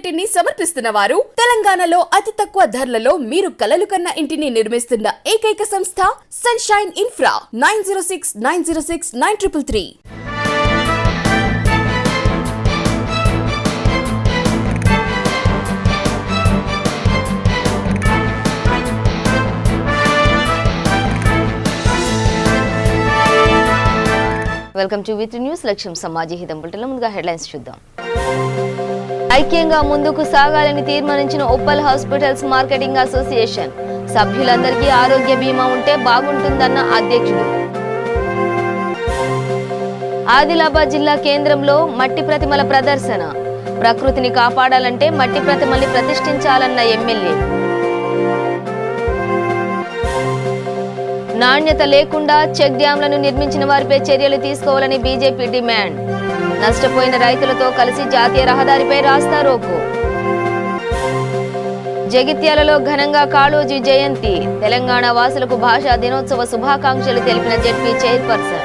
ఇంటిని సమర్పిస్తున్న వారు తెలంగాణలో అతి తక్కువ ధరలలో మీరు కలలు కన్న ఇంటిని నిర్మిస్తున్న ఏకైక సంస్థ sunshine infra 9069069333. Welcome to with news. లక్ష్యం సమాజ హితం బులెటిన్లో ముందుగా హెడ్లైన్స్ చూద్దాం. ఐక్యంగా ముందుకు సాగాలని తీర్మానించిన ఉప్పల్ హాస్పిటల్స్ మార్కెటింగ్ అసోసియేషన్ సభ్యులందరికీ ఆరోగ్య బీమా ఉంటే బాగుంటుందన్న అధ్యక్షుడు. ఆదిలాబాద్ జిల్లా కేంద్రంలో మట్టి ప్రతిమల ప్రదర్శన. ప్రకృతిని కాపాడాలంటే మట్టి ప్రతిమల్ని ప్రతిష్ఠించాలన్న ఎమ్మెల్యే. నాణ్యత లేకుండా చెక్ డ్యాంలను నిర్మించిన వారిపై చర్యలు తీసుకోవాలని బీజేపీ డిమాండ్. నష్టపోయిన రైతులతో కలిసి జాతీయ రహదారిపై రాస్తారోకో. జగిత్యాలలో ఘనంగా కాళోజీ జయంతి. తెలంగాణ వాసులకు భాషా దినోత్సవ శుభాకాంక్షలు తెలిపిన జెడ్పీ చైర్పర్సన్.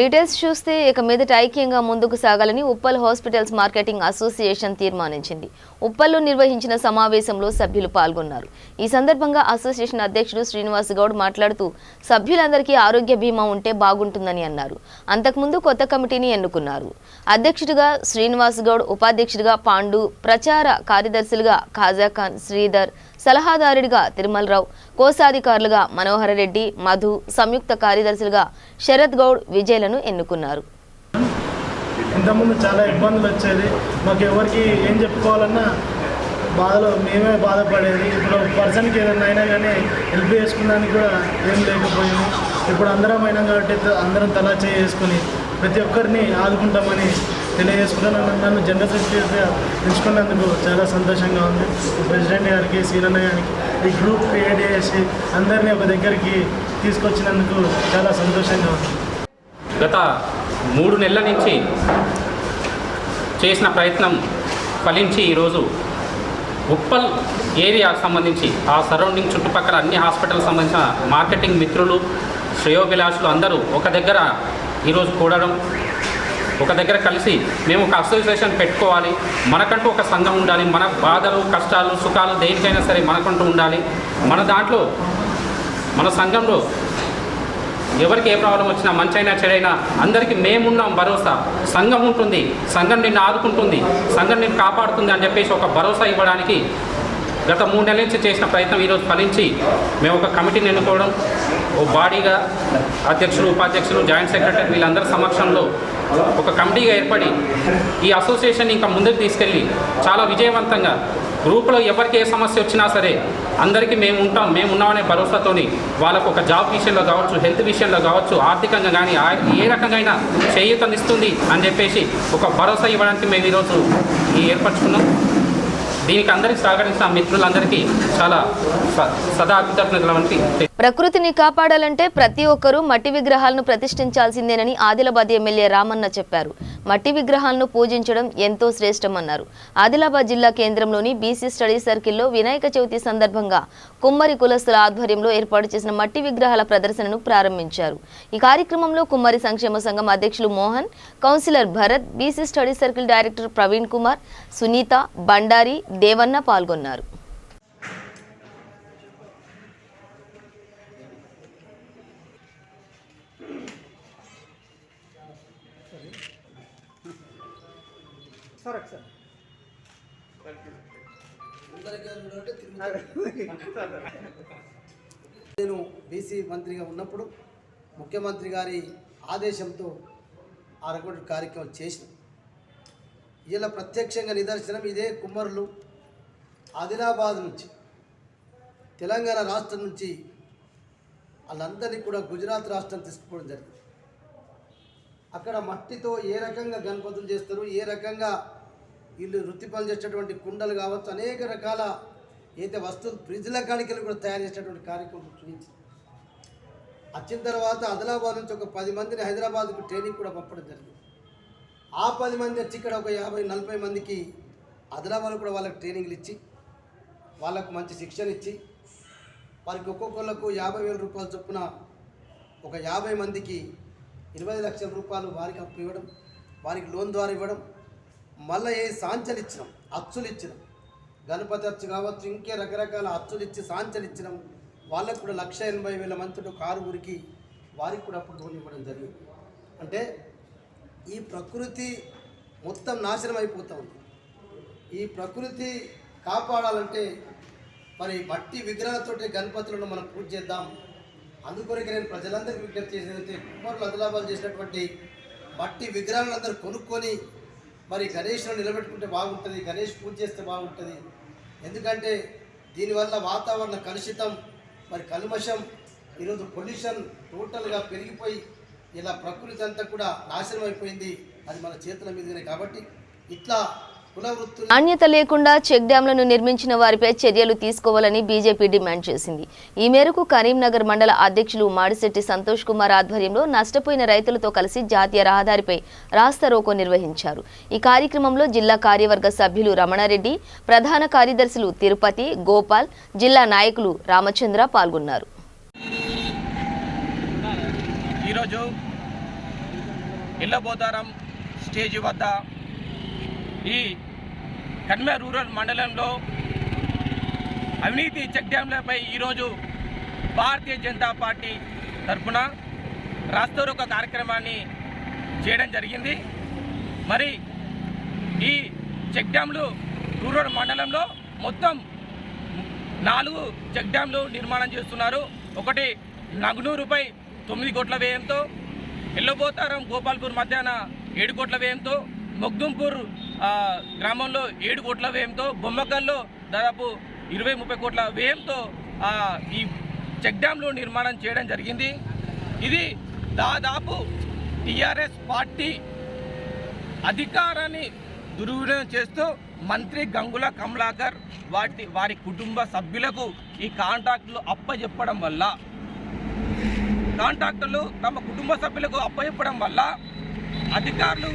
డీటెయిల్స్ చూస్తే ఇక మీదట ఐక్యంగా ముందుకు సాగాలని ఉప్పల్ హాస్పిటల్స్ మార్కెటింగ్ అసోసియేషన్ తీర్మానించింది. ఉప్పల్లో నిర్వహించిన సమావేశంలో సభ్యులు పాల్గొన్నారు. ఈ సందర్భంగా అసోసియేషన్ అధ్యక్షుడు శ్రీనివాస్ గౌడ్ మాట్లాడుతూ సభ్యులందరికీ ఆరోగ్య బీమా ఉంటే బాగుంటుందని అన్నారు. అంతకుముందు కొత్త కమిటీని ఎన్నుకున్నారు. అధ్యక్షుడిగా శ్రీనివాస్ గౌడ్, ఉపాధ్యక్షుడిగా పాండు, ప్రచార కార్యదర్శులుగా ఖాజాఖాన్, శ్రీధర్, సలహాదారుడిగా తిరుమలరావు, కోశాధికారులుగా మనోహర్ రెడ్డి, మధు, సంయుక్త కార్యదర్శులుగా శరత్ గౌడ్, విజయ్లను ఎన్నుకున్నారు. ఇంతకుముందు చాలా ఇబ్బందులు వచ్చేది, మాకు ఎవరికి ఏం చెప్పుకోవాలన్నా బాధలో మేమే బాధపడేది. ఇప్పుడు పర్సన్కి ఏదైనా అయినా కానీ హెల్ప్ చేసుకున్నానికి కూడా ఏం లేకపోయింది. ఇప్పుడు అందరం అయినాం కాబట్టి అందరం తలా చేసుకుని ప్రతి ఒక్కరిని ఆదుకుంటామని తెలియజేసుకున్నాను. నన్ను జనరల్ సెక్రటరీగా ఎంచుకున్నందుకు చాలా సంతోషంగా ఉంది. ప్రెసిడెంట్ గారికి, సీనన్న గారికి ఈ గ్రూప్ క్రియేట్ చేసి అందరినీ ఒక దగ్గరికి తీసుకొచ్చినందుకు చాలా సంతోషంగా ఉంది. గత 3 నెలల నుంచి చేసిన ప్రయత్నం ఫలించి ఈరోజు ఉప్పల్ ఏరియాకు సంబంధించి ఆ సరౌండింగ్ చుట్టుపక్కల అన్ని హాస్పిటల్కి సంబంధించిన మార్కెటింగ్ మిత్రులు, శ్రేయోభిలాషులు అందరూ ఒక దగ్గర ఈరోజు కూడడం, ఒక దగ్గర కలిసి మేము ఒక అసోసియేషన్ పెట్టుకోవాలి, మనకంటూ ఒక సంఘం ఉండాలి, మన బాధలు, కష్టాలు, సుఖాలు దేనికైనా సరే మనకంటూ ఉండాలి, మన దాంట్లో మన సంఘంలో ఎవరికి ఏ ప్రాబ్లం వచ్చినా మంచైనా చెడైనా అందరికీ మేమున్నాం భరోసా, సంఘం ఉంటుంది, సంఘం నిన్ను ఆదుకుంటుంది, సంఘం నిన్ను కాపాడుతుంది అని చెప్పేసి ఒక భరోసా ఇవ్వడానికి గత 3 నెలల నుంచి చేసిన ప్రయత్నం ఈరోజు ఫలించి మేము ఒక కమిటీని ఎన్నుకోవడం, ఓ బాడీగా అధ్యక్షులు, ఉపాధ్యక్షులు, జాయింట్ సెక్రటరీ వీళ్ళందరి సమక్షంలో ఒక కమిటీగా ఏర్పడి ఈ అసోసియేషన్ ఇంకా ముందుకు తీసుకెళ్ళి చాలా విజయవంతంగా గ్రూప్లో ఎవరికి ఏ సమస్య వచ్చినా సరే అందరికీ మేము ఉన్నామనే భరోసాతోని వాళ్ళకు ఒక జాబ్ విషయంలో కావచ్చు, హెల్త్ విషయంలో కావచ్చు, ఆర్థికంగా కానీ ఏ రకంగా చేయూతనిస్తుంది అని చెప్పేసి ఒక భరోసా ఇవ్వడానికి మేము ఈరోజు ఏర్పరచుకున్నాం. దీనికి అందరికి సహకరించిన మిత్రులందరికీ చాలా సదా కృతజ్ఞతలు. ప్రకృతిని కాపాడాలంటే ప్రతి ఒక్కరూ మట్టి విగ్రహాలను ప్రతిష్ఠించాల్సిందేనని ఆదిలాబాద్ ఎమ్మెల్యే రామన్న చెప్పారు. మట్టి విగ్రహాలను పూజించడం ఎంతో శ్రేష్టమన్నారు. ఆదిలాబాద్ జిల్లా కేంద్రంలోని బీసీ స్టడీ సర్కిల్లో వినాయక చవితి సందర్భంగా కుమ్మరి కులస్తుల ఆధ్వర్యంలో ఏర్పాటు చేసిన మట్టి విగ్రహాల ప్రదర్శనను ప్రారంభించారు. ఈ కార్యక్రమంలో కుమ్మరి సంక్షేమ సంఘం అధ్యక్షులు Mohan, councillor Bharat, BC study circle director Praveen Kumar, Sunitha, Bandari, Devanna పాల్గొన్నారు. నేను బీసీ మంత్రిగా ఉన్నప్పుడు ముఖ్యమంత్రి గారి ఆదేశంతో ఆ రకమైన కార్యక్రమం చేసిన ఇలా ప్రత్యక్షంగా నిదర్శనం ఇదే. కుమ్మరులు ఆదిలాబాద్ నుంచి, తెలంగాణ రాష్ట్రం నుంచి వాళ్ళందరినీ కూడా గుజరాత్ రాష్ట్రం తీసుకుపోవడం జరిగింది. అక్కడ మట్టితో ఏ రకంగా గణపతులు చేస్తారు, ఏ రకంగా వీళ్ళు వృత్తి పనులు చేసేటటువంటి కుండలు కావచ్చు, అనేక రకాల అయితే వస్తువులు ఫ్రిడ్జ్ల కాడికలు కూడా తయారు చేసేటువంటి కార్యక్రమం చూపించింది. వచ్చిన తర్వాత ఆదిలాబాద్ నుంచి ఒక 10 మందిని హైదరాబాద్కు ట్రైనింగ్ కూడా పంపడం జరిగింది. ఆ 10 మంది వచ్చి ఇక్కడ ఒక 50-40 మందికి ఆదిలాబాద్ కూడా వాళ్ళకి ట్రైనింగ్లు ఇచ్చి, వాళ్ళకు మంచి శిక్షణ ఇచ్చి, వారికి ఒక్కొక్కళ్ళకు 50,000 రూపాయల చొప్పున ఒక 50 మందికి 20 లక్షల రూపాయలు వారికి అప్పు ఇవ్వడం, వారికి లోన్ ద్వారా ఇవ్వడం, మళ్ళీ ఏ సాంచలు ఇచ్చినాం, అచ్చులు ఇచ్చినాం, గణపతి అచ్చు కావచ్చు, ఇంకే రకరకాల అచ్చులు ఇచ్చి సాంచలు ఇచ్చినాం. వాళ్ళకు కూడా 1,80,000 మందితో కారు ఊరికి వారికి కూడా అప్పుడు లోన్ ఇవ్వడం జరిగింది. అంటే ఈ ప్రకృతి మొత్తం నాశనం అయిపోతూ ఉంది. ఈ ప్రకృతి కాపాడాలంటే మరి మట్టి విగ్రహాలతోటి గణపతులను మనం పూజ చేద్దాం. అందుకొరకు నేను ప్రజలందరికీ విజ్ఞప్తి చేసేదంటే కుమారులు అదలాబాలు చేసినటువంటి మట్టి విగ్రహాలను అందరూ కొనుక్కొని మరి గణేష్ను నిలబెట్టుకుంటే బాగుంటుంది, గణేష్ పూజ చేస్తే బాగుంటుంది. ఎందుకంటే దీనివల్ల వాతావరణ కలుషితం, మరి కల్మషం, ఈరోజు పొల్యూషన్ టోటల్గా పెరిగిపోయి ఇలా ప్రకృతి అంతా కూడా నాశనం అయిపోయింది. అది మన చేతుల మీదనే. కాబట్టి ఇట్లా నాణ్యత లేకుండా చెక్ డ్యాంలను నిర్మించిన వారిపై చర్యలు తీసుకోవాలని బీజేపీ డిమాండ్ చేసింది. ఈ మేరకు కరీంనగర్ మండల అధ్యక్షులు మాడిశెట్టి సంతోష్ కుమార్ ఆధ్వర్యంలో నష్టపోయిన రైతులతో కలిసి జాతీయ రహదారిపై రాస్తారోకో నిర్వహించారు. ఈ కార్యక్రమంలో జిల్లా కార్యవర్గ సభ్యులు రమణారెడ్డి, ప్రధాన కార్యదర్శులు తిరుపతి, గోపాల్, జిల్లా నాయకులు రామచంద్ర పాల్గొన్నారు. ఈరోజు ఇళ్లబోతారం స్టేజ్ వద్ద ఈ కన్మే రూరల్ మండలంలో అవినీతి చెక్ డ్యాంలపై ఈరోజు భారతీయ జనతా పార్టీ తరఫున రాస్తారోకో కార్యక్రమాన్ని చేయడం జరిగింది. మరి ఈ చెక్ డ్యాంలు రూరల్ మండలంలో మొత్తం 4 చెక్ డ్యాంలు నిర్మాణం చేస్తున్నారు. ఒకటి నగునూరుపై 9 కోట్ల వ్యయంతో, ఇళ్లబోతారం గోపాల్పూర్ మధ్యాహ్న 7 కోట్ల వ్యయంతో, మొగ్దుంపూర్ గ్రామంలో 7 కోట్ల వ్యయంతో, బొమ్మకల్లో దాదాపు 20-30 కోట్ల వ్యయంతో ఈ చెక్ డ్యాంలు నిర్మాణం చేయడం జరిగింది. ఇది దాదాపు టీఆర్ఎస్ పార్టీ అధికారాన్ని దుర్వినియోగం చేస్తూ మంత్రి గంగుల కమలాకర్ వారి కుటుంబ సభ్యులకు ఈ కాంట్రాక్టులు అప్పచెప్పడం వల్ల, కాంట్రాక్టులు తమ కుటుంబ సభ్యులకు అప్పచెప్పడం వల్ల అధికారులు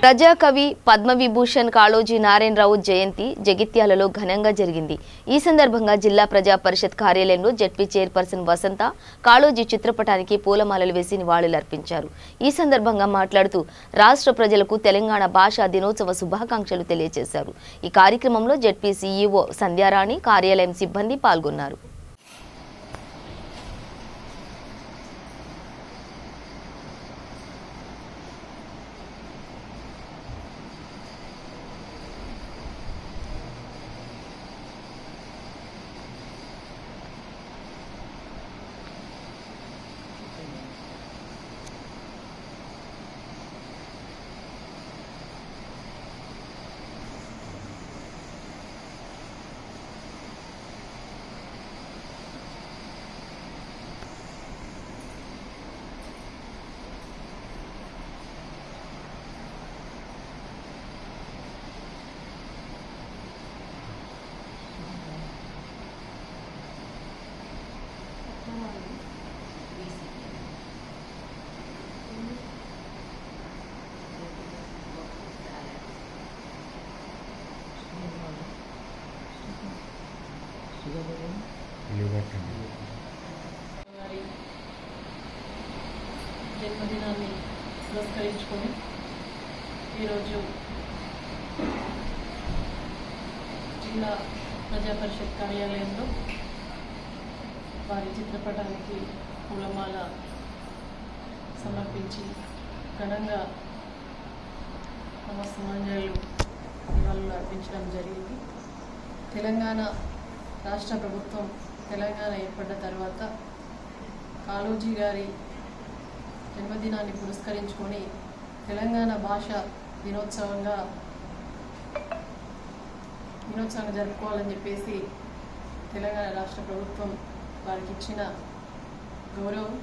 ప్రజాకవి పద్మవిభూషణ్ కాళోజీ నారాయణరావు జయంతి జగిత్యాలలో ఘనంగా జరిగింది. ఈ సందర్భంగా జిల్లా ప్రజా పరిషత్ కార్యాలయంలో జెడ్పీ చైర్పర్సన్ వసంత కాళోజీ చిత్రపటానికి పూలమాలలు వేసి నివాళులర్పించారు. ఈ సందర్భంగా మాట్లాడుతూ రాష్ట్ర ప్రజలకు తెలంగాణ భాషా దినోత్సవ శుభాకాంక్షలు తెలియజేశారు. ఈ కార్యక్రమంలో జెడ్పీ సీఈఓ సంధ్యారాణి, కార్యాలయం సిబ్బంది పాల్గొన్నారు. జన్మదినాన్ని పురస్కరించుకొని ఈరోజు జిల్లా ప్రజా పరిషత్ కార్యాలయంలో వారి చిత్రపటానికి పూలమాల సమర్పించి ఘనంగా నమస్సమాంజలు నివాళులు అర్పించడం జరిగింది. తెలంగాణ రాష్ట్ర ప్రభుత్వం తెలంగాణ ఏర్పడ్డ తర్వాత కాళోజీ గారి జన్మదినాన్ని పురస్కరించుకొని తెలంగాణ భాష దినోత్సవంగా జరుపుకోవాలని చెప్పేసి తెలంగాణ రాష్ట్ర ప్రభుత్వం వారికి ఇచ్చిన గౌరవం,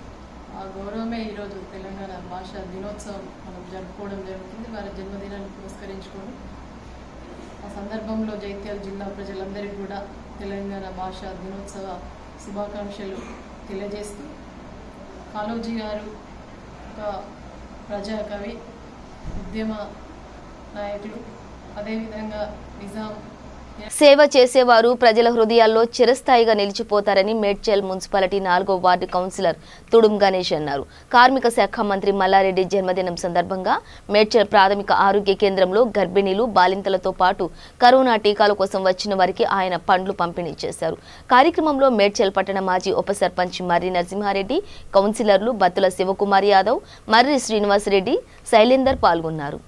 ఆ గౌరవమే ఈరోజు తెలంగాణ భాష దినోత్సవం మనం జరుపుకోవడం జరుగుతుంది. వారి జన్మదినాన్ని పురస్కరించుకొని ఆ సందర్భంలో జైత్యాల జిల్లా ప్రజలందరికీ కూడా తెలంగాణ భాష దినోత్సవ శుభాకాంక్షలు తెలియజేస్తూ, కాళోజీ గారు ఒక ప్రజాకవి, ఉద్యమ నాయకులు, అదేవిధంగా నిజాం సేవ చేసేవారు ప్రజల హృదయాల్లో చిరస్థాయిగా నిలిచిపోతారని మేడ్చల్ మున్సిపాలిటీ 4వ వార్డు కౌన్సిలర్ తుడుం గణేష్ అన్నారు. కార్మిక శాఖ మంత్రి మల్లారెడ్డి జన్మదినం సందర్భంగా మేడ్చల్ ప్రాథమిక ఆరోగ్య కేంద్రంలో గర్భిణీలు, బాలింతలతో పాటు కరోనా టీకాల కోసం వచ్చిన వారికి ఆయన పండ్లు పంపిణీ చేశారు. కార్యక్రమంలో మేడ్చల్ పట్టణ మాజీ ఉప సర్పంచ్ మర్రి నరసింహారెడ్డి, కౌన్సిలర్లు బత్తుల శివకుమార్ యాదవ్, మర్రి శ్రీనివాసరెడ్డి, శైలేందర్ పాల్గొన్నారు.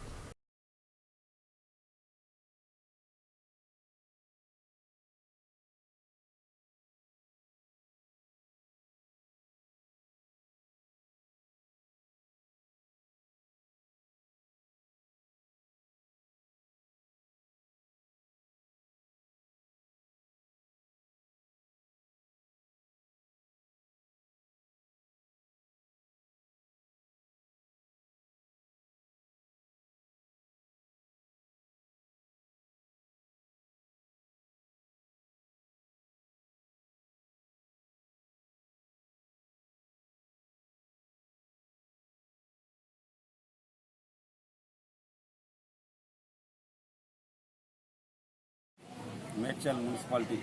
మేడ్చల్ మున్సిపాలిటీ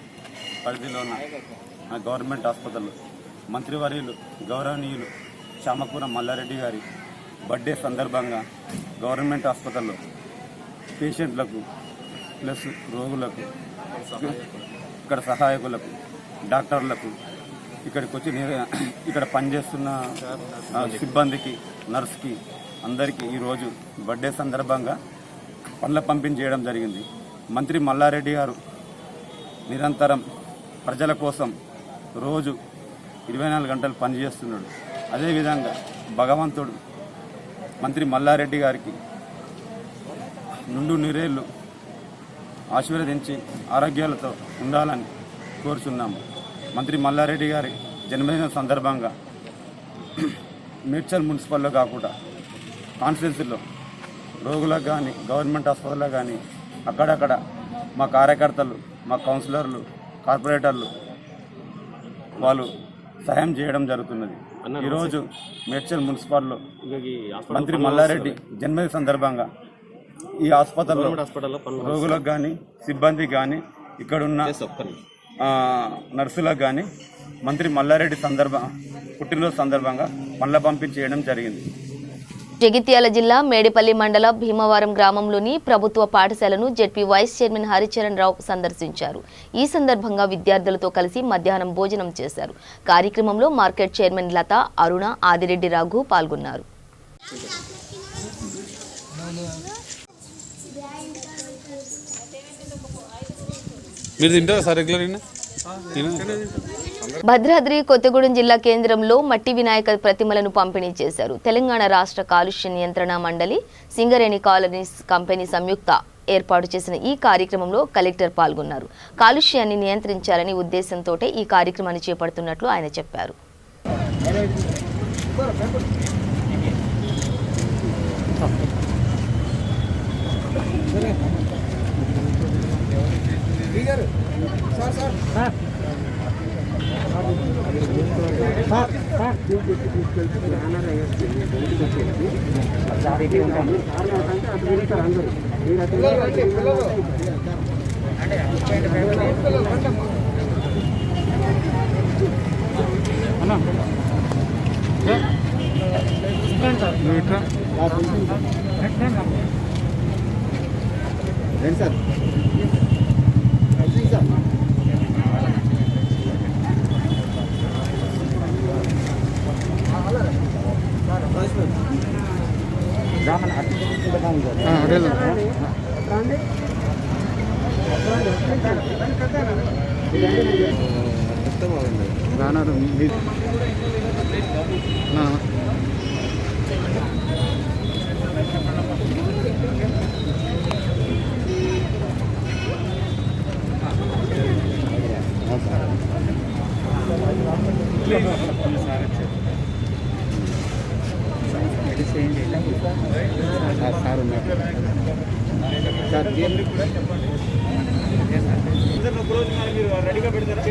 పరిధిలోని గవర్నమెంట్ హాస్పిటల్ మంత్రివర్యులు గౌరవనీయులు చామకూర మల్లారెడ్డి గారి బర్త్డే సందర్భంగా గవర్నమెంట్ హాస్పిటల్లో పేషెంట్లకు ప్లస్ రోగులకు, ఇక్కడ సహాయకులకు, డాక్టర్లకు, ఇక్కడికి వచ్చి ఇక్కడ పనిచేస్తున్న సిబ్బందికి, నర్స్కి అందరికీ ఈరోజు బర్త్డే సందర్భంగా పండ్ల పంపిణీ చేయడం జరిగింది. మంత్రి మల్లారెడ్డి గారు నిరంతరం ప్రజల కోసం రోజు 24 గంటలు పనిచేస్తున్నాడు. అదేవిధంగా భగవంతుడు మంత్రి మల్లారెడ్డి గారికి నిండు నూరేళ్లు ఆశీర్వదించి ఆరోగ్యాలతో ఉండాలని కోరుచున్నాము. మంత్రి మల్లారెడ్డి గారి జన్మదిన సందర్భంగా మేడ్చల్ మున్సిపల్లో కాకుండా కాన్స్టిట్యున్సీలో రోగులకు కానీ, గవర్నమెంట్ హాస్పిటల్లో కానీ అక్కడక్కడ మా కార్యకర్తలు, మా కౌన్సిలర్లు, కార్పొరేటర్లు వాళ్ళు సహాయం చేయడం జరుగుతున్నది. ఈరోజు మేడ్చల్ మున్సిపాల్లో మంత్రి మల్లారెడ్డి జన్మదిన సందర్భంగా ఈ హాస్పిటల్లో రోగులకు కానీ, సిబ్బందికి కానీ, ఇక్కడున్న నర్సులకు కానీ మంత్రి మల్లారెడ్డి పుట్టినరోజు సందర్భంగా పండ్ల పంపిణీ చేయడం జరిగింది. జగిత్యాల జిల్లా మేడిపల్లి మండల భీమవరం గ్రామంలోని ప్రభుత్వ పాఠశాలను జెడ్పీ వైస్ చైర్మన్ హరిచరణ్ రావు సందర్శించారు. ఈ సందర్భంగా విద్యార్థులతో కలిసి మధ్యాహ్నం భోజనం చేశారు. కార్యక్రమంలో మార్కెట్ చైర్మన్ లత, అరుణ, ఆదిరెడ్డి రఘు పాల్గొన్నారు. భద్రాద్రి కొత్తగూడెం జిల్లా కేంద్రంలో మట్టి వినాయక ప్రతిమలను పంపిణీ చేశారు. తెలంగాణ రాష్ట్ర కాలుష్య నియంత్రణ మండలి, సింగరేణి కాలనీస్ కంపెనీ సంయుక్త ఏర్పాటు చేసిన ఈ కార్యక్రమంలో కలెక్టర్ పాల్గొన్నారు. కాలుష్యాన్ని నియంత్రించాలని ఉద్దేశంతో ఈ కార్యక్రమాన్ని చేపడుతున్నట్లు ఆయన చెప్పారు. రెడీగా పెడతారా?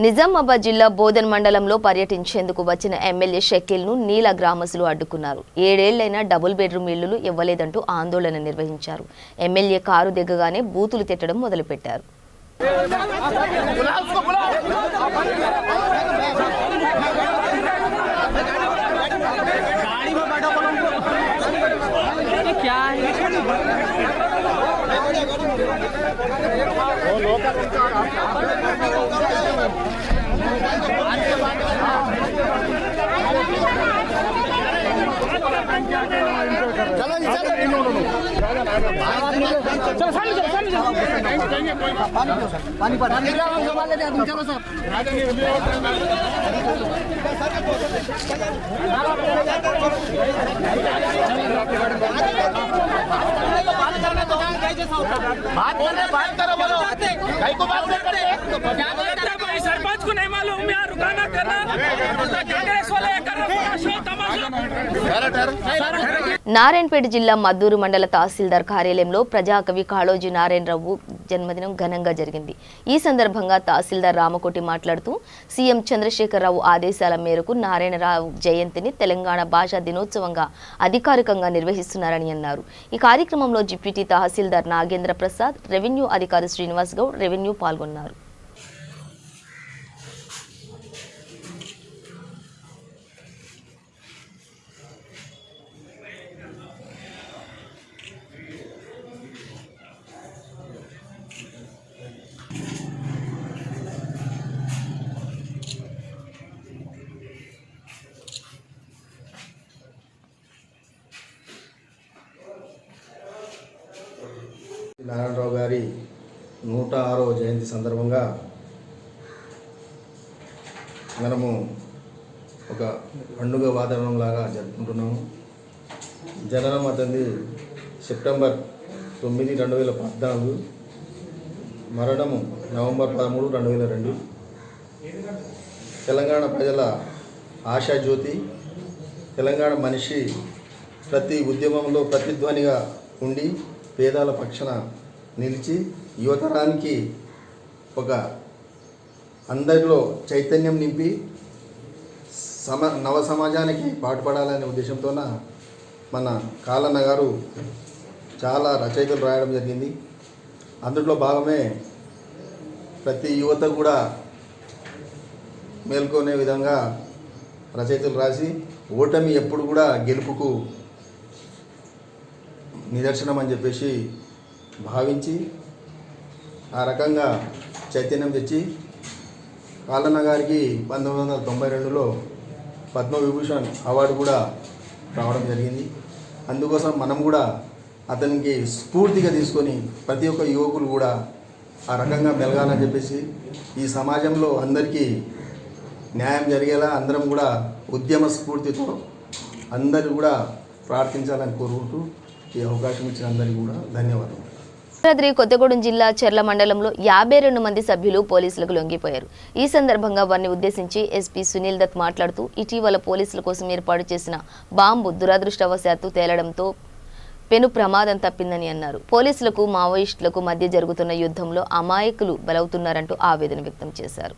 నిజామాబాద్ జిల్లా బోధన్ మండలంలో పర్యటించేందుకు వచ్చిన ఎమ్మెల్యే షకీల్ను నీల గ్రామస్తులు అడ్డుకున్నారు. 7 ఏళ్లైనా డబుల్ బెడ్రూమ్ ఇళ్లు ఇవ్వలేదంటూ ఆందోళన నిర్వహించారు. ఎమ్మెల్యే కారు దిగగానే బూతులు తిట్టడం మొదలుపెట్టారు. నారాయణపేట జిల్లా మద్దూరు మండల తహసీల్దార్ కార్యాలయంలో ప్రజాకవి కాళోజీ నారాయణరావు జన్మదినం ఘనంగా జరిగింది. ఈ సందర్భంగా తహసీల్దార్ రామకోటి మాట్లాడుతూ సీఎం చంద్రశేఖరరావు ఆదేశాల మేరకు నారాయణరావు జయంతిని తెలంగాణ భాషా దినోత్సవంగా అధికారికంగా నిర్వహిస్తున్నారని అన్నారు. ఈ కార్యక్రమంలో డిప్యూటీ తహసీల్దార్ నాగేంద్ర ప్రసాద్, రెవెన్యూ అధికారి శ్రీనివాస్ గౌడ్ రెవెన్యూ పాల్గొన్నారు. నారాయణరావు గారి 106వ జయంతి సందర్భంగా మనము ఒక పండుగ వాతావరణంలాగా జరుపుకుంటున్నాము. జననం అతనిది సెప్టెంబర్ 9, 2014, మరణము నవంబర్ 13, 2002. తెలంగాణ ప్రజల ఆశాజ్యోతి, తెలంగాణ మనిషి, ప్రతి ఉద్యమంలో ప్రతిధ్వనిగా ఉండి పేదల పక్షాన నిలిచి యువతరానికి ఒక అందరిలో చైతన్యం నింపి నవ సమాజానికి పాటుపడాలనే ఉద్దేశంతోన మన కాలన్న గారు చాలా రచయితలు రాయడం జరిగింది. అందులో భాగమే ప్రతి యువత కూడా మేల్కొనే విధంగా రచయితలు రాసి ఓటమి ఎప్పుడు కూడా గెలుపుకు నిదర్శనం అని చెప్పేసి భావించి ఆ రకంగా చైతన్యం తెచ్చి కాలన్న గారికి 1992లో పద్మవిభూషణ్ అవార్డు కూడా రావడం జరిగింది. అందుకోసం మనం కూడా అతనికి స్ఫూర్తిగా తీసుకొని ప్రతి ఒక్క యువకులు కూడా ఆ రకంగా మెలగాలని చెప్పేసి ఈ సమాజంలో అందరికీ న్యాయం జరిగేలా అందరం కూడా ఉద్యమ స్ఫూర్తితో అందరూ కూడా ప్రార్థించాలని కోరుకుంటూ ఈ అవకాశం ఇచ్చిన అందరికీ కూడా ధన్యవాదాలు. భద్రాద్రి కొత్తగూడెం జిల్లా చెర్ల మండలంలో 52 మంది సభ్యులు పోలీసులకు లొంగిపోయారు. ఈ సందర్భంగా వారిని ఉద్దేశించి ఎస్పీ సునీల్ దత్ మాట్లాడుతూ ఇటీవల పోలీసుల కోసం ఏర్పాటు చేసిన బాంబు దురదృష్టవశాత్తు తేలడంతో పెను ప్రమాదం తప్పిందని అన్నారు. పోలీసులకు మావోయిస్టులకు మధ్య జరుగుతున్న యుద్ధంలో అమాయకులు బలవుతున్నారంటూ ఆవేదన వ్యక్తం చేశారు.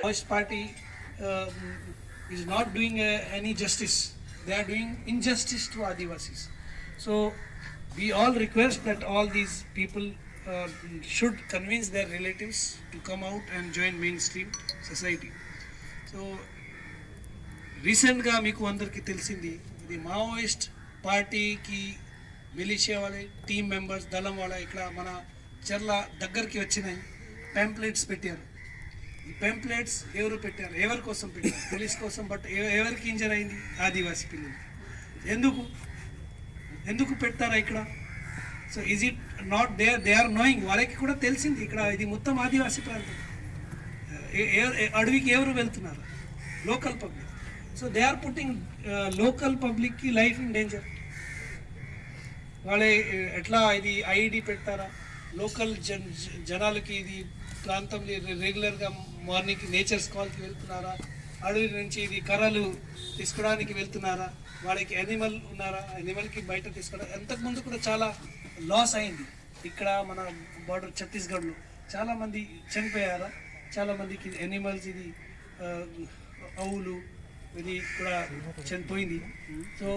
Maoist party is not doing any justice they are doing injustice to Adivasis. So we all request that all these people should convince their relatives to come out and join mainstream society. So రీసెంట్గా మీకు అందరికీ తెలిసింది ఇది Maoist పార్టీకి militia వాళ్ళ team members దళం వాళ్ళ ఇక్కడ మన చర్ల దగ్గరికి వచ్చినాయి, ప్యాంప్లెట్స్ పెట్టారు. ఈ ప్యాంప్లెట్స్ ఎవరు పెట్టారు, ఎవరి కోసం పెట్టారు? పోలీస్ కోసం. బట్ ఎవరికి ఇంజర్ అయింది? ఆదివాసీ పిల్లలు. ఎందుకు పెడతారా ఇక్కడ? So is it not they are knowing, వాళ్ళకి కూడా తెలిసింది ఇక్కడ ఇది మొత్తం ఆదివాసీ ప్రాంతం. అడవికి ఎవరు వెళ్తున్నారు? Local public. So they are putting local పబ్లిక్కి లైఫ్ ఇన్ డేంజర్. వాళ్ళే ఎట్లా ఇది ఐఈడి పెడతారా? లోకల్ జనాలకి ఇది ప్రాంతంలో రెగ్యులర్గా మార్నింగ్ నేచర్ స్కాల్కి వెళ్తున్నారా? అడవి నుంచి ఇది కర్రలు తీసుకోవడానికి వెళ్తున్నారా? వాళ్ళకి యానిమల్ ఉన్నారా? యానిమల్కి బయట తీసుకోవడం. అంతకుముందు కూడా చాలా లాస్ అయింది ఇక్కడ మన బార్డర్ ఛత్తీస్గఢ్లో. చాలామంది చనిపోయారా? చాలామందికి యానిమల్స్ ఇది ఆవులు ఇది కూడా చనిపోయింది. So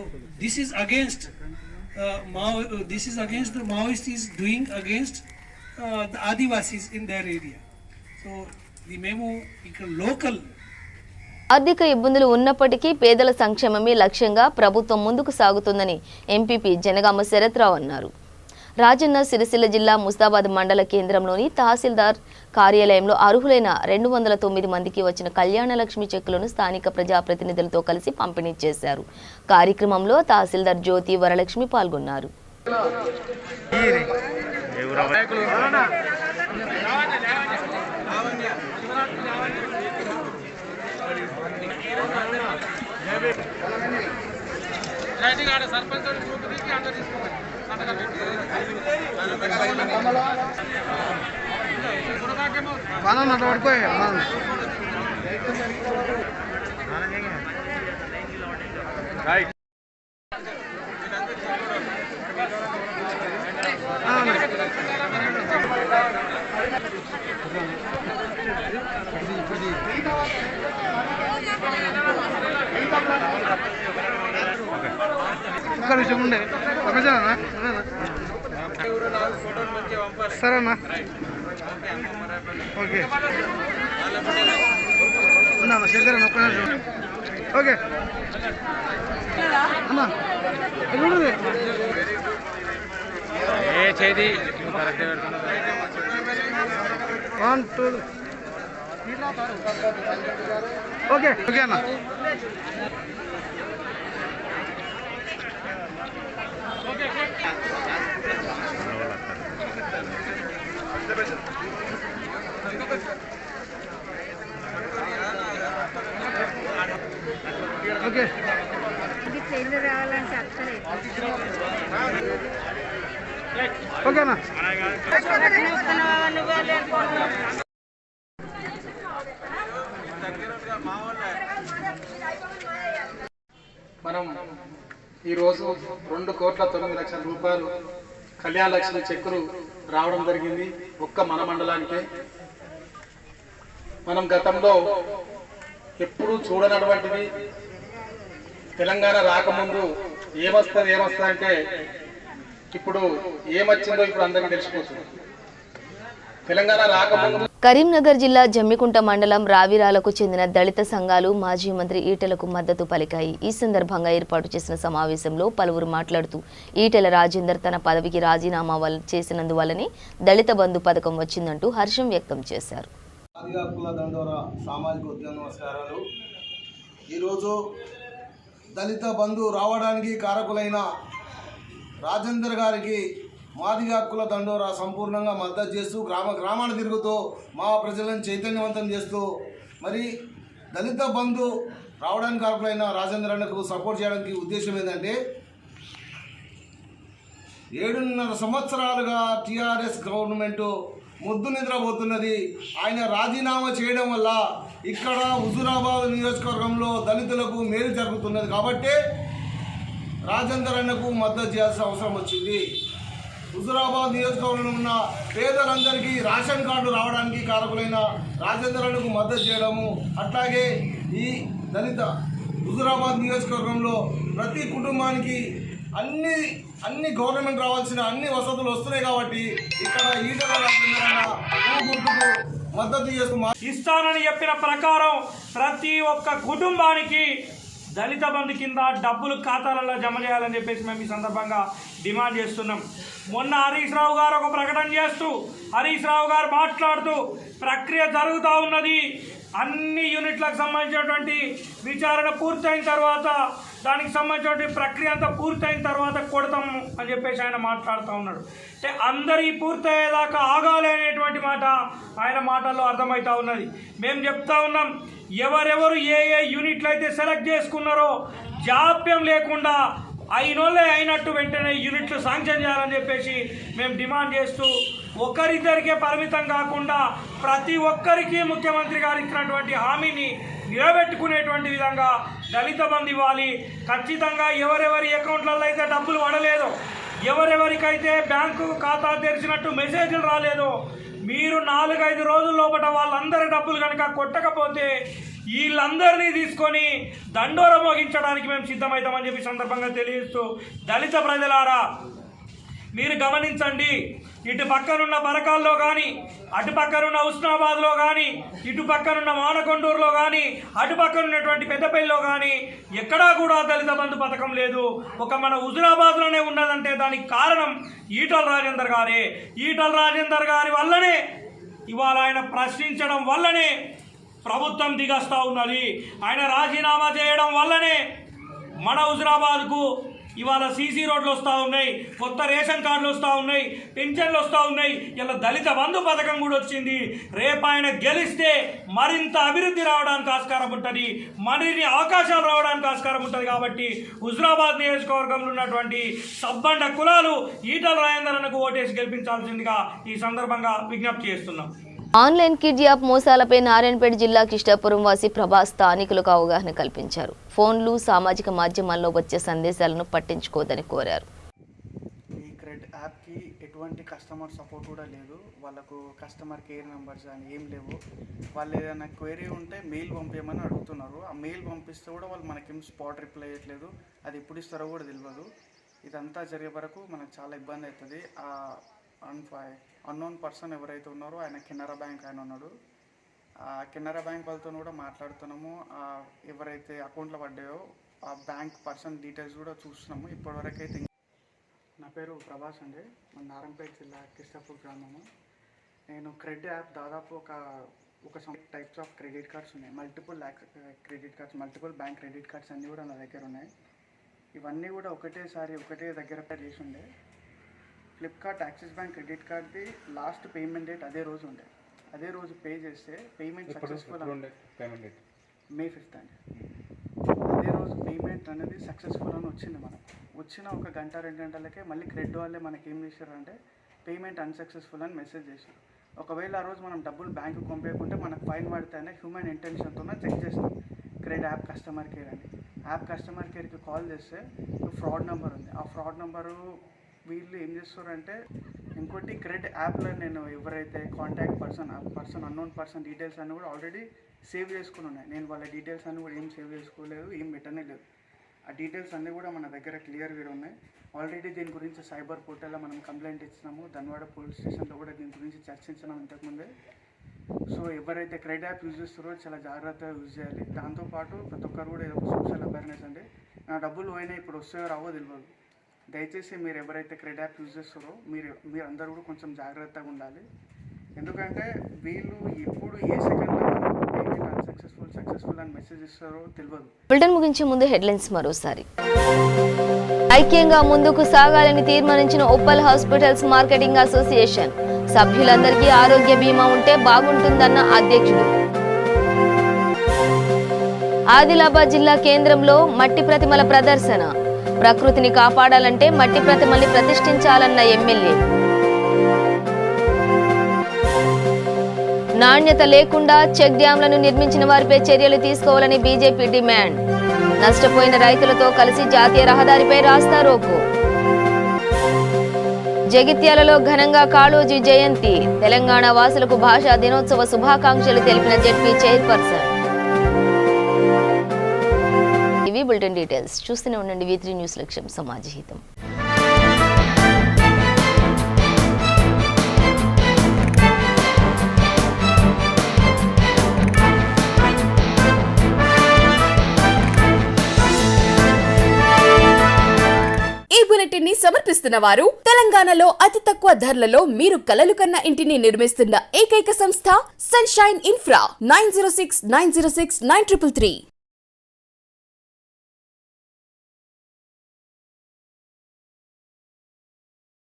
this is against the Maoist is doing against the Adivasis in their area. So the memo ఇక్కడ లోకల్. ఆర్థిక ఇబ్బందులు ఉన్నప్పటికీ పేదల సంక్షేమమే లక్ష్యంగా ప్రభుత్వం ముందుకు సాగుతుందని ఎంపీపీ జనగామ శరత్రావు అన్నారు. రాజన్న సిరిసిల్ల జిల్లా ముస్తాబాద్ మండల కేంద్రంలోని తహసీల్దార్ కార్యాలయంలో అర్హులైన 209 మందికి వచ్చిన కళ్యాణ లక్ష్మి చెక్కులను స్థానిక ప్రజాప్రతినిధులతో కలిసి పంపిణీ చేశారు. కార్యక్రమంలో తహసీల్దార్ జ్యోతి వరలక్ష్మి పాల్గొన్నారు. సరేనా? ఓకే శంకర్ ఓకే అన్నా చేది 1 2 ఓకే ఓకే అన్న. ఓకే ఓకేనా? మనం ఈరోజు 2,09,00,000 రూపాయలు కళ్యాణ లక్ష్మి చెక్కులు రావడం జరిగింది ఒక్క మన మండలానికే. మనం గతంలో ఎప్పుడూ చూడనటువంటిది తెలంగాణ రాకముందు ఏమొస్తుంది అంటే ఇప్పుడు ఏమొచ్చిందో ఇప్పుడు అందరికీ తెలిసిపోతుంది. తెలంగాణ రాకముందు కరీంనగర్ జిల్లా జమ్మికుంట మండలం రావిరాలకు చెందిన దళిత సంఘాలు మాజీ మంత్రి ఈటెలకు మద్దతు పలికాయి. ఈ సందర్భంగా ఏర్పాటు చేసిన సమావేశంలో పలువురు మాట్లాడుతూ ఈటెల రాజేందర్ తన పదవికి రాజీనామా చేసినందువల్లనే దళిత బంధు పథకం వచ్చిందంటూ హర్షం వ్యక్తం చేశారు. సామాజిక ఉద్యమ నమస్కారాలు. ఈరోజు దళిత బంధు రావడానికి కారకులైన రాజేందర్ గారికి మాదిగ హక్కుల దండోరా సంపూర్ణంగా మద్దతు చేస్తూ గ్రామాన్ని తిరుగుతూ మా ప్రజలను చైతన్యవంతం చేస్తూ మరి దళిత బంధు రావడానికి కారకులైన రాజేందర్ అన్నకు సపోర్ట్ చేయడానికి ఉద్దేశం ఏంటంటే 7.5 సంవత్సరాలుగా టీఆర్ఎస్ గవర్నమెంటు ముద్దు నిద్రపోతున్నది. ఆయన రాజీనామా చేయడం వల్ల ఇక్కడ హుజూరాబాద్ నియోజకవర్గంలో దళితులకు మేలు జరుగుతున్నది. కాబట్టి రాజేందర్ అన్నకు మద్దతు చేయాల్సిన అవసరం వచ్చింది. హుజూరాబాద్ నియోజకవర్గంలో ఉన్న పేదలందరికీ రేషన్ కార్డు రావడానికి కారకులైన రాజేందర్ అన్నకు మద్దతు చేయడము, అట్లాగే ఈ దళిత హుజూరాబాద్ నియోజకవర్గంలో ప్రతి కుటుంబానికి అన్ని గవర్నమెంట్ రావాల్సిన అన్ని వసతులు వస్తున్నాయి కాబట్టి ఇక్కడ ఈటల గుర్తుకు మద్దతు చేస్తూ ఇస్తానని చెప్పిన ప్రకారం ప్రతి ఒక్క కుటుంబానికి దళిత బంధు కింద డబ్బులు ఖాతాలలో జమ చేయాలని చెప్పేసి మేము ఈ సందర్భంగా డిమాండ్ చేస్తున్నాం. మొన్న హరీష్ రావు గారు ఒక ప్రకటన చేస్తూ మాట్లాడుతూ ప్రక్రియ జరుగుతూ ఉన్నది, అన్ని యూనిట్లకు సంబంధించినటువంటి విచారణ పూర్తయిన తర్వాత దానికి సంబంధించినటువంటి ప్రక్రియ అంతా పూర్తయిన తర్వాత కొడతాము అని చెప్పేసి ఆయన మాట్లాడుతూ ఉన్నాడు. అంటే అందరి పూర్తయ్యేదాకా ఆగాలి అనేటువంటి మాట ఆయన మాటల్లో అర్థమవుతూ ఉన్నది. మేము చెప్తా ఉన్నాం, ఎవరెవరు ఏ యూనిట్లు అయితే సెలెక్ట్ చేసుకున్నారో జాప్యం లేకుండా అయినోళ్ళే అయినట్టు వెంటనే యూనిట్లు శాంక్షన్ చేయాలని చెప్పేసి మేము డిమాండ్ చేస్తూ ఒకరిద్దరికే పరిమితం కాకుండా ప్రతి ఒక్కరికి ముఖ్యమంత్రి గారు ఇచ్చినటువంటి హామీని నిలబెట్టుకునేటువంటి విధంగా దళిత బంధు ఇవ్వాలి. ఖచ్చితంగా ఎవరెవరి అకౌంట్లలో అయితే డబ్బులు పడలేదో, ఎవరెవరికైతే బ్యాంకు ఖాతా తెరిచినట్టు మెసేజ్లు రాలేదో, మీరు 4-5 రోజుల లోపల వాళ్ళందరి డబ్బులు కనుక కొట్టకపోతే వీళ్ళందరినీ తీసుకొని దండోర మోగించడానికి మేము సిద్ధమవుతామని చెప్పి సందర్భంగా తెలియజేస్తూ, దళిత ప్రజలారా మీరు గమనించండి, ఇటు పక్కనున్న బరకాల్లో కానీ, అటు పక్కనున్న ఉస్నాబాద్లో కానీ, ఇటు పక్కనున్న మానకొండూరులో కానీ, అటు పక్కనున్నటువంటి పెద్దపల్లిలో కానీ ఎక్కడా కూడా దళిత బంధు పథకం లేదు. ఒక మన హుజురాబాద్లోనే ఉన్నదంటే దానికి కారణం ఈటల రాజేందర్ గారే. ఈటల రాజేందర్ గారి వల్లనే, ఇవాళ ఆయన ప్రశ్నించడం వల్లనే ప్రభుత్వం దిగస్తా ఉన్నది. ఆయన రాజీనామా చేయడం వల్లనే మన హుజురాబాద్కు ఇవాళ సీసీ రోడ్లు వస్తూ ఉన్నాయి, కొత్త రేషన్ కార్డులు వస్తూ ఉన్నాయి, పింఛన్లు వస్తూ ఉన్నాయి, ఇలా దళిత బంధు పథకం కూడా వచ్చింది. రేపు ఆయన గెలిస్తే మరింత అభివృద్ధి రావడానికి ఆస్కారం ఉంటుంది, మరిన్ని అవకాశాలు రావడానికి ఆస్కారం ఉంటుంది. కాబట్టి హుజురాబాద్ నియోజకవర్గంలో ఉన్నటువంటి సబ్బండ కులాలు ఈటల రాజేందర్కు ఓటేసి గెలిపించాల్సిందిగా ఈ సందర్భంగా విజ్ఞప్తి చేస్తున్నాం. ఆన్లైన్ కిడ్ యాప్ మోసాలపై నారాయణపేట జిల్లా కిష్టాపురం వాసి ప్రభాస్ స్థానికులకు అవగాహన కల్పించారు. ఫోన్లు, సామాజిక మాధ్యమాల్లో వచ్చే సందేశాలను పట్టించుకోదని కోరారు. ఈ క్రెడ్ యాప్కి ఎటువంటి కస్టమర్ సపోర్ట్ కూడా లేదు, వాళ్ళకు కస్టమర్ కేర్ నెంబర్స్ అని ఏం లేవు. వాళ్ళు ఏదైనా క్వైరీ ఉంటే మెయిల్ పంపించమని అడుగుతున్నారు. ఆ మెయిల్ పంపిస్తే కూడా వాళ్ళు మనకేం స్పాట్ రిప్లై చేయట్లేదు, అది ఎప్పుడు ఇస్తారో కూడా తెలియదు. ఇదంతా జరిగే వరకు మనకు చాలా ఇబ్బంది అవుతుంది. అన్నోన్ పర్సన్ ఎవరైతే ఉన్నారో ఆయన కెనరా బ్యాంక్ ఆయన ఉన్నాడు. ఆ కెనరా బ్యాంక్ వాళ్ళతో కూడా మాట్లాడుతున్నాము. ఎవరైతే అకౌంట్లో పడ్డాయో ఆ బ్యాంక్ పర్సన్ డీటెయిల్స్ కూడా చూస్తున్నాము. ఇప్పటివరకు అయితే నా పేరు ప్రభాస్ అండి, మన నారాయణపేట జిల్లా కిష్టాపూర్ గ్రామము. నేను క్రెడ్ యాప్ దాదాపు ఒక టైప్స్ ఆఫ్ క్రెడిట్ కార్డ్స్ ఉన్నాయి. Multiple credit cards, multiple bank credit cards అన్నీ కూడా నా దగ్గర ఉన్నాయి. ఇవన్నీ కూడా ఒకటే దగ్గర చేసి ఉండే. ఫ్లిప్కార్ట్ యాక్సిస్ బ్యాంక్ క్రెడిట్ కార్డ్ది లాస్ట్ పేమెంట్ డేట్ అదే రోజు ఉండే. అదే రోజు పే చేస్తే పేమెంట్ సక్సెస్ఫుల్ May 5th అండి. అదే రోజు పేమెంట్ అనేది సక్సెస్ఫుల్ అని వచ్చింది. వచ్చిన 1 గంట 2 గంటలకే మళ్ళీ క్రెడిట్ వాళ్ళే మనకి ఏం చేశారంటే పేమెంట్ అన్సక్సెస్ఫుల్ అని మెసేజ్ చేశారు. ఒకవేళ ఆ రోజు మనం డబ్బులు బ్యాంకుకి పంపేయకుంటే మనకు ఫైన్ పడితేనే హ్యూమన్ ఇంటెన్షన్తో చెక్ చేస్తాం. క్రెడ్ యాప్ కస్టమర్ కేర్ అని, యాప్ కస్టమర్ కేర్కి కాల్ చేస్తే ఫ్రాడ్ నెంబర్ ఉంది. ఆ ఫ్రాడ్ నెంబరు వీళ్ళు ఏం చేస్తారంటే, ఇంకోటి క్రెడ్ యాప్లో నేను ఎవరైతే contact person unknown person details అన్నీ కూడా ఆల్రెడీ సేవ్ చేసుకుని ఉన్నాయి. నేను వాళ్ళ డీటెయిల్స్ అన్నీ కూడా ఏం సేవ్ చేసుకోలేదు, ఏం పెట్టనే లేదు. ఆ డీటెయిల్స్ అన్నీ కూడా మన దగ్గర క్లియర్గా ఉన్నాయి. ఆల్రెడీ దీని గురించి సైబర్ పోర్టల్లో మనం కంప్లైంట్ ఇచ్చినాము. ధన్వాడ పోలీస్ స్టేషన్లో కూడా దీని గురించి చర్చించినాము ఇంతకుముందే. సో ఎవరైతే క్రెడ్ యాప్ యూజ్ చేస్తారో చాలా జాగ్రత్తగా యూజ్ చేయాలి. దాంతోపాటు ప్రతి ఒక్కరు కూడా ఏదో సోషల్ అవేర్నెస్ అండి, నా డబ్బులు పోయినా ఇప్పుడు వస్తాయో రావో తెలియదు. దయచేసి మీరు ఎవరైతే క్రెడ్ యాప్ యూజ్ చేస్తారో మీరు అందరూ కూడా కొంచెం జాగ్రత్తగా ఉండాలి. ఎందుకంటే వీళ్ళు ఎప్పుడు ఏ సెకండ్లో పేమెంట్ సక్సెస్ఫుల్ అని మెసేజ్ ఇస్తారో తెలియదు. బులెటిన్ ముగించే ముందు హెడ్లైన్స్ మరోసారి. ఐక్యంగా ముందుకు సాగాలని తీర్మానించిన ఉప్పల్ హాస్పిటల్స్ మార్కెటింగ్ అసోసియేషన్. సభ్యులందరికీ ఆరోగ్య బీమా ఉంటే బాగుంటుందన్న అధ్యక్షుడు. ఆదిలాబాద్ జిల్లా కేంద్రంలో మట్టి ప్రతిమల ప్రదర్శన. ప్రకృతిని కాపాడాలంటే మట్టి ప్రతిమల్ని ప్రతిష్ఠించాలన్న ఎమ్మెల్యే. నాణ్యత లేకుండా చెక్ డ్యాంలను నిర్మించిన వారిపై చర్యలు తీసుకోవాలని బీజేపీ డిమాండ్. నష్టపోయిన రైతులతో కలిసి జాతీయ రహదారిపై రాస్తారోకో. జగిత్యాలలో ఘనంగా కాళోజీ జయంతి. తెలంగాణ వాసులకు భాషా దినోత్సవ శుభాకాంక్షలు తెలిపిన జెడ్పీ చైర్పర్సన్. ఇవి బులెటిన్ డీటెయిల్స్. చూస్తూనే ఉండండి V3 న్యూస్, లక్ష్యం సమాజహితం. ఈ బులెటిన్ ని సమర్పిస్తున్న వారు తెలంగాణలో అతి తక్కువ ధరలలో మీరు కలలు కన్న ఇంటిని నిర్మిస్తున్న ఏకైక సంస్థ సన్షైన్ ఇన్ఫ్రా 9069069333.